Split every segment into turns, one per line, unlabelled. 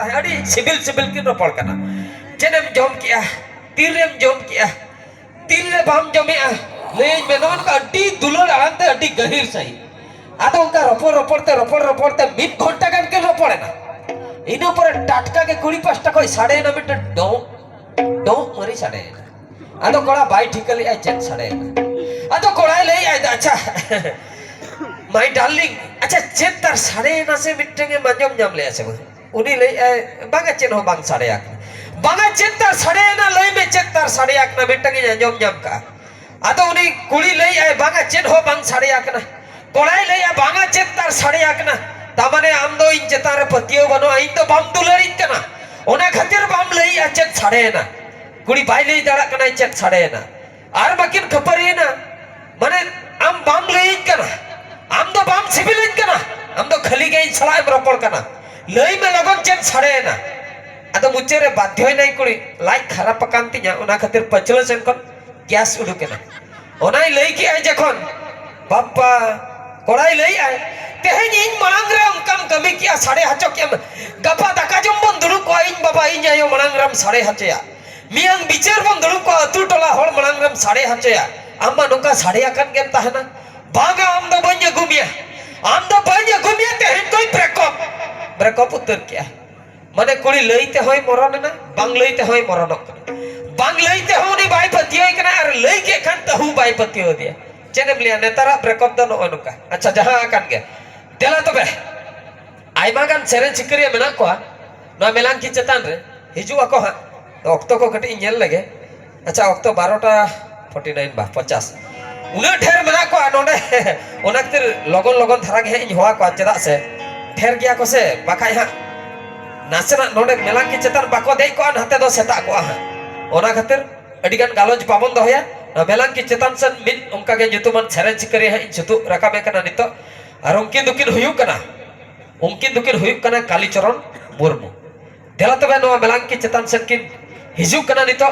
ताहे अड़ी CIBIL CIBIL की रोपड़ कना चेनेम जम किया तीरेम जम किया तीरे बाम जमेआ ले मेनोन का अड्डी दुलर आंते अड्डी गहिर सही आदो उनका रोपड़ ते मिड घंटा गन के रोपड़े ना इनो पर टाटका के कुड़ी पास्टा कोई साढ़े ना मिनट डो मरी साढ़े आदो कोड़ा बाई ठिकली आई चेक साढ़े आदो कोड़ा ले आई अच्छा माय डार्लिंग अच्छा चेक तार साढ़े ना से मिट्टेंगे मंजम जम ले ऐसे उन्हीं ले बांगा चेन हो बांग साढ़े आक बांगा चेक तार साढ़े ना ले में चेक तार साढ़े आक ना मिट्टेंगे जम जम का आदो उन्हीं कुड़ी ले आई बांगा चेन हो बांग साढ़े आक ना कोड़ा ले आई बांगा चेक तार साढ़े आक ना तामने आम दो इन चेतारे पतियों बनो इन तो बाम दुलरी कना उन्हें खतिर बाम ले आई चेक साढ़े ना कुड़ी बाई ले दाड़ा कना चेक साढ़े ना आर बाकिन खपरी ना मने आम बाम ले आई कना आम तो बाम सिबिल कना आम तो खली गई सलाह रोपड़ कना लई में लगन चेक साढ़े ना आदो मुझे रे बाध्य होई नहीं कुड़ी लाइक खराब पकांती nya उना खतिर पचलो सेन kon गैस उडुकेना ओनाई लई की आई जखन बाप्पा कोड़ाई लई आई तेहेन इन मांगरे उनकम कमी किया साढ़े हाचो किया गपा दाका जम बन दुड़ु को इन बाबा इन आयो मांगरम साढ़े हाचया मियंग बिचार बन दुड़ु को अतु टोला होड़ मांगरम साढ़े हाचया आमा नोका साढ़े आकन गेम ताहना बागा आम दो बन्य घुमिया तेहेन कोई ब्रेकअप उत्तर किया माने कुड़ी लईते होय मरण ना बांग लईते होय मरण बांग लईते हो नी बाई पतियो कना और लई के खान तहु बाई पतियो दिया चेनेम लिया नेतारा ब्रेकअप दो नो नुका अच्छा जहां आकन गे देला तबे आइमा गान सेरेन चिकरिया मेना को ना मेलान की चेतान रे हिजु आको हा तो ऑक्टो को कटी नेल लगे अच्छा ऑक्टो 12:49 बा 50 उना ढेर मेना को नोडे ओनातिर लगन धारा गे इन होआ को चदा से ढेर गया को से बाखाय हा नासना नोडे मेलान की चेतान बाको दे को हाते दो सेता को हा ओना खातिर अडिगान गालोज पाबन दो होया मेलान की चेतान सन मिन उनका के जुतुमान सेरेन चिकरिया हा जुतु रकाबे कना नितो और उनकिन दुकिन हुयुक कना कालीचरण मुर्मू देला तबे नो मेलान की चेतान सन किन हिजुक कना नितो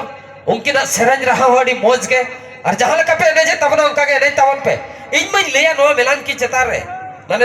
उनकिना सेरेन रहा होडी मौज के और जहां लका पे एनेजे तबना उनका के एने तावन पे इन मई लेया नो मेलान की चेतान रे